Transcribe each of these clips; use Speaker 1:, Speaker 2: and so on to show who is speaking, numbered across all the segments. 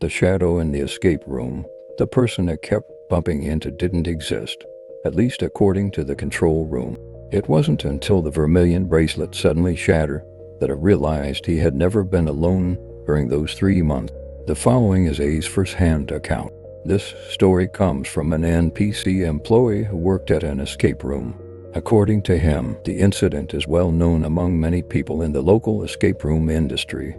Speaker 1: The shadow in the escape room, the person it kept bumping into, didn't exist, at least according to the control room. It wasn't until the vermilion bracelet suddenly shattered that I realized he had never been alone during those 3 months. The following is A's first-hand account. This story comes from an NPC employee who worked at an escape room. According to him, the incident is well known among many people in the local escape room industry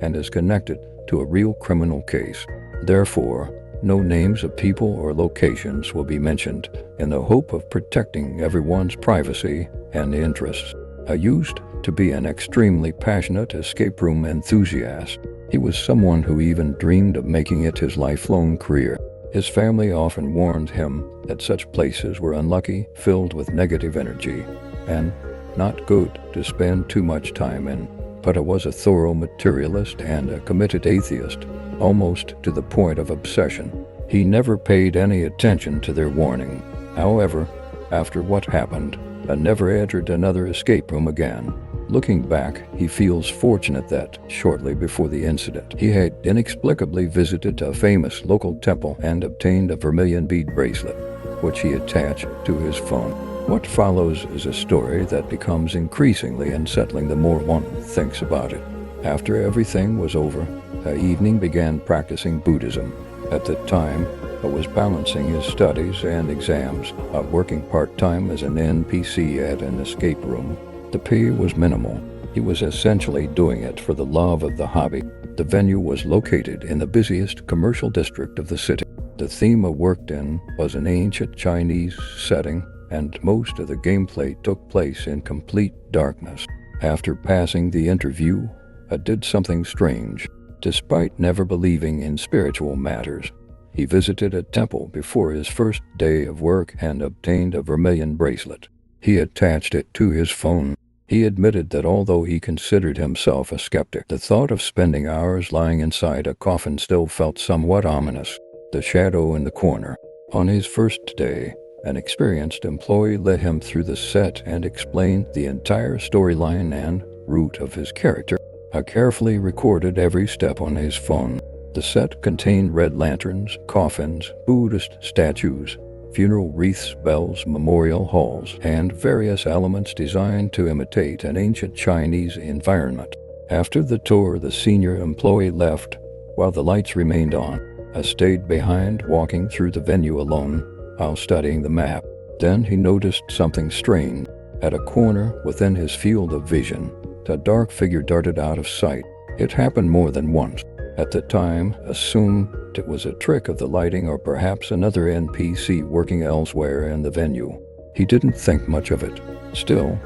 Speaker 1: and is connected to a real criminal case. Therefore, no names of people or locations will be mentioned in the hope of protecting everyone's privacy and interests. I used to be an extremely passionate escape room enthusiast. He was someone who even dreamed of making it his lifelong career. His family often warned him that such places were unlucky, filled with negative energy, and not good to spend too much time in. But I was a thorough materialist and a committed atheist, almost to the point of obsession. He never paid any attention to their warning. However, after what happened, I never entered another escape room again. Looking back, he feels fortunate that, shortly before the incident, he had inexplicably visited a famous local temple and obtained a vermilion bead bracelet, which he attached to his phone. What follows is a story that becomes increasingly unsettling the more one thinks about it. After everything was over, Evening began practicing Buddhism. At the time, I was balancing his studies and exams, working part-time as an NPC at an escape room. The pay was minimal. He was essentially doing it for the love of the hobby. The venue was located in the busiest commercial district of the city. The theme I worked in was an ancient Chinese setting, and most of the gameplay took place in complete darkness. After passing the interview, I did something strange. Despite never believing in spiritual matters, he visited a temple before his first day of work and obtained a vermilion bracelet. He attached it to his phone. He admitted that although he considered himself a skeptic, the thought of spending hours lying inside a coffin still felt somewhat ominous. The shadow in the corner. On his first day, an experienced employee led him through the set and explained the entire storyline and route of his character. I carefully recorded every step on his phone. The set contained red lanterns, coffins, Buddhist statues, funeral wreaths, bells, memorial halls, and various elements designed to imitate an ancient Chinese environment. After the tour, the senior employee left while the lights remained on. I stayed behind, walking through the venue alone while studying the map. Then he noticed something strange. At a corner within his field of vision, a dark figure darted out of sight. It happened more than once. At the time, assumed it was a trick of the lighting or perhaps another NPC working elsewhere in the venue. He didn't think much of it. Still,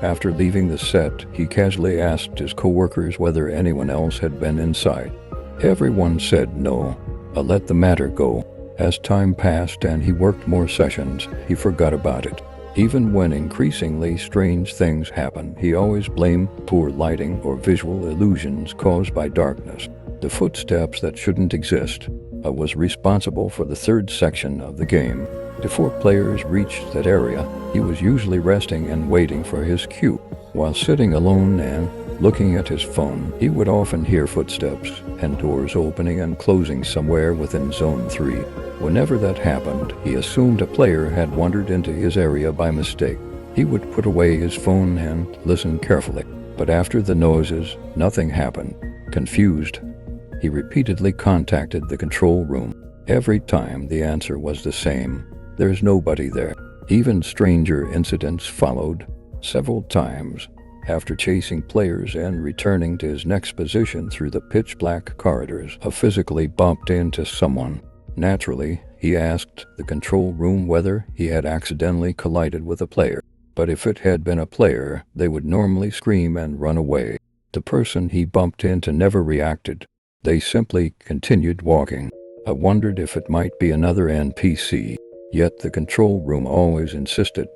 Speaker 1: after leaving the set, he casually asked his coworkers whether anyone else had been inside. Everyone said no. I let the matter go. As time passed and he worked more sessions, he forgot about it. Even when increasingly strange things happened, he always blamed poor lighting or visual illusions caused by darkness. The footsteps that shouldn't exist. I was responsible for the third section of the game. Before players reached that area, he was usually resting and waiting for his cue. While sitting alone and looking at his phone, he would often hear footsteps and doors opening and closing somewhere within Zone 3. Whenever that happened, he assumed a player had wandered into his area by mistake. He would put away his phone and listen carefully. But after the noises, nothing happened. Confused, he repeatedly contacted the control room. Every time the answer was the same. There's nobody there. Even stranger incidents followed. Several times, after chasing players and returning to his next position through the pitch-black corridors, I physically bumped into someone. Naturally, he asked the control room whether he had accidentally collided with a player. But if it had been a player, they would normally scream and run away. The person he bumped into never reacted. They simply continued walking. I wondered if it might be another NPC, yet the control room always insisted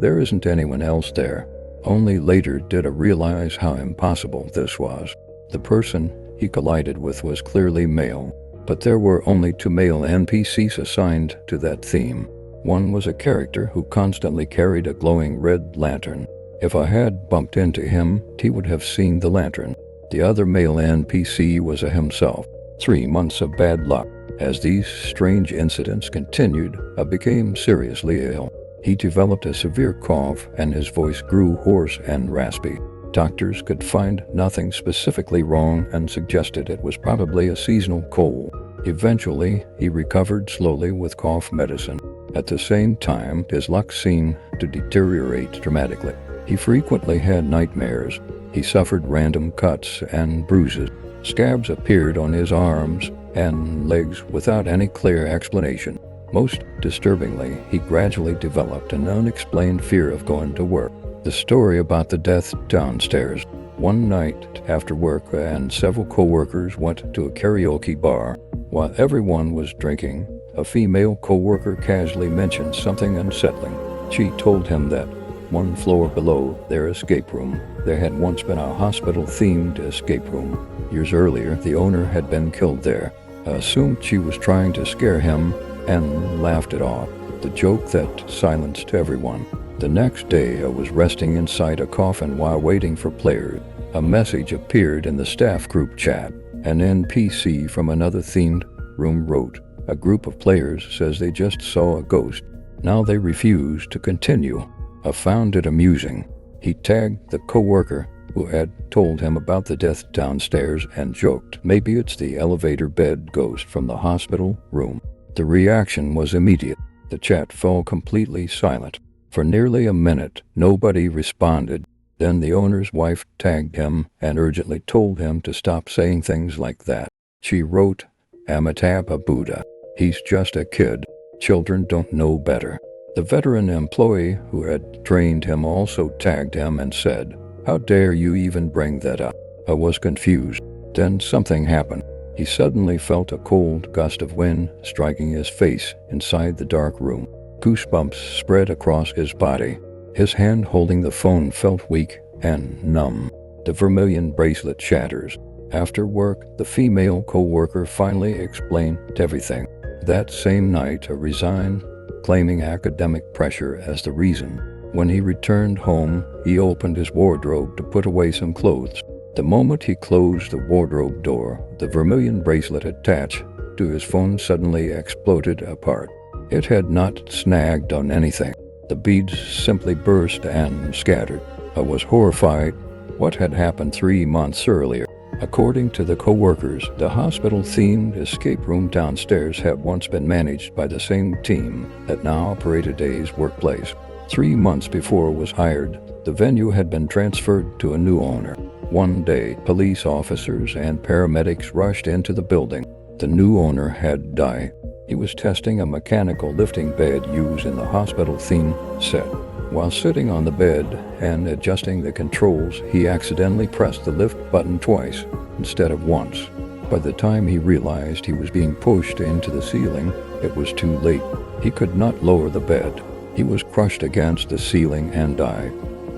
Speaker 1: there isn't anyone else there. Only later did I realize how impossible this was. The person he collided with was clearly male, but there were only 2 male NPCs assigned to that theme. One was a character who constantly carried a glowing red lantern. If I had bumped into him, he would have seen the lantern. The other male NPC was himself. 3 months of bad luck. As these strange incidents continued, I became seriously ill. He developed a severe cough and his voice grew hoarse and raspy. Doctors could find nothing specifically wrong and suggested it was probably a seasonal cold. Eventually, he recovered slowly with cough medicine. At the same time, his luck seemed to deteriorate dramatically. He frequently had nightmares. He suffered random cuts and bruises. Scabs appeared on his arms and legs without any clear explanation. Most disturbingly, he gradually developed an unexplained fear of going to work. The story about the death downstairs. One night after work and several coworkers went to a karaoke bar. While everyone was drinking, a female coworker casually mentioned something unsettling. She told him that 1 floor below their escape room, there had once been a hospital-themed escape room. Years earlier, the owner had been killed there. I assumed she was trying to scare him and laughed it off, the joke that silenced everyone. The next day, I was resting inside a coffin while waiting for players. A message appeared in the staff group chat. An NPC from another themed room wrote, "A group of players says they just saw a ghost. Now they refuse to continue." I found it amusing. He tagged the coworker who had told him about the death downstairs and joked, "Maybe it's the elevator bed ghost from the hospital room." The reaction was immediate. The chat fell completely silent. For nearly a minute, nobody responded. Then the owner's wife tagged him and urgently told him to stop saying things like that. She wrote, "Amitabha Buddha. He's just a kid. Children don't know better." The veteran employee who had trained him also tagged him and said, "How dare you even bring that up?" I was confused. Then something happened. He suddenly felt a cold gust of wind striking his face inside the dark room. Goosebumps spread across his body. His hand holding the phone felt weak and numb. The vermilion bracelet shatters. After work, the female co-worker finally explained everything. That same night, I resigned, claiming academic pressure as the reason. When he returned home, he opened his wardrobe to put away some clothes. The moment he closed the wardrobe door, the vermilion bracelet attached to his phone suddenly exploded apart. It had not snagged on anything. The beads simply burst and scattered. I was horrified. What had happened 3 months earlier? According to the co-workers, the hospital-themed escape room downstairs had once been managed by the same team that now operated A's workplace. 3 months before it was hired, the venue had been transferred to a new owner. One day, police officers and paramedics rushed into the building. The new owner had died. He was testing a mechanical lifting bed used in the hospital-themed set. While sitting on the bed and adjusting the controls, he accidentally pressed the lift button twice instead of once. By the time he realized he was being pushed into the ceiling, it was too late. He could not lower the bed. He was crushed against the ceiling and died.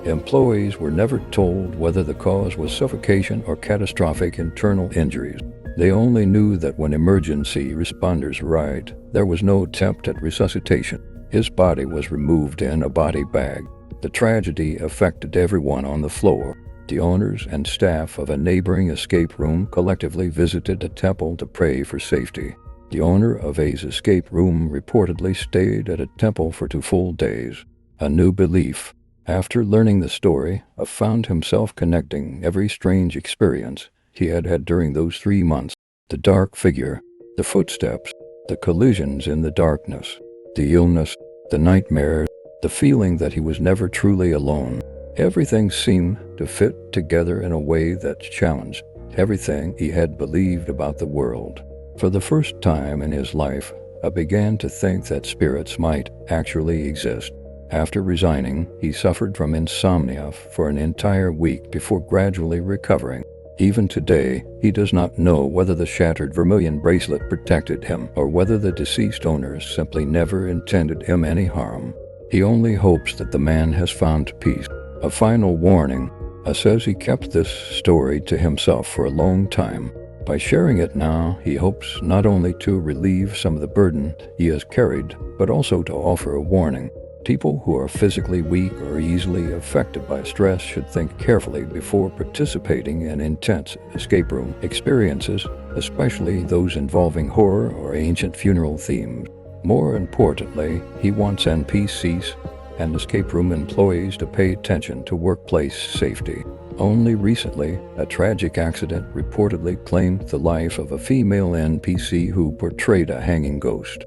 Speaker 1: Employees were never told whether the cause was suffocation or catastrophic internal injuries. They only knew that when emergency responders arrived, there was no attempt at resuscitation. His body was removed in a body bag. The tragedy affected everyone on the floor. The owners and staff of a neighboring escape room collectively visited a temple to pray for safety. The owner of A's escape room reportedly stayed at a temple for 2 full days. A new belief. After learning the story, I found himself connecting every strange experience he had had during those 3 months. The dark figure, the footsteps, the collisions in the darkness, the illness, the nightmares, the feeling that he was never truly alone. Everything seemed to fit together in a way that challenged everything he had believed about the world. For the first time in his life, I began to think that spirits might actually exist. After resigning, he suffered from insomnia for an entire week before gradually recovering. Even today, he does not know whether the shattered vermilion bracelet protected him or whether the deceased owners simply never intended him any harm. He only hopes that the man has found peace. A final warning. Says he kept this story to himself for a long time. By sharing it now, he hopes not only to relieve some of the burden he has carried, but also to offer a warning. People who are physically weak or easily affected by stress should think carefully before participating in intense escape room experiences especially those involving horror or ancient funeral themes. More importantly, he wants NPCs and escape room employees to pay attention to workplace safety. Only recently, a tragic accident reportedly claimed the life of a female NPC who portrayed a hanging ghost.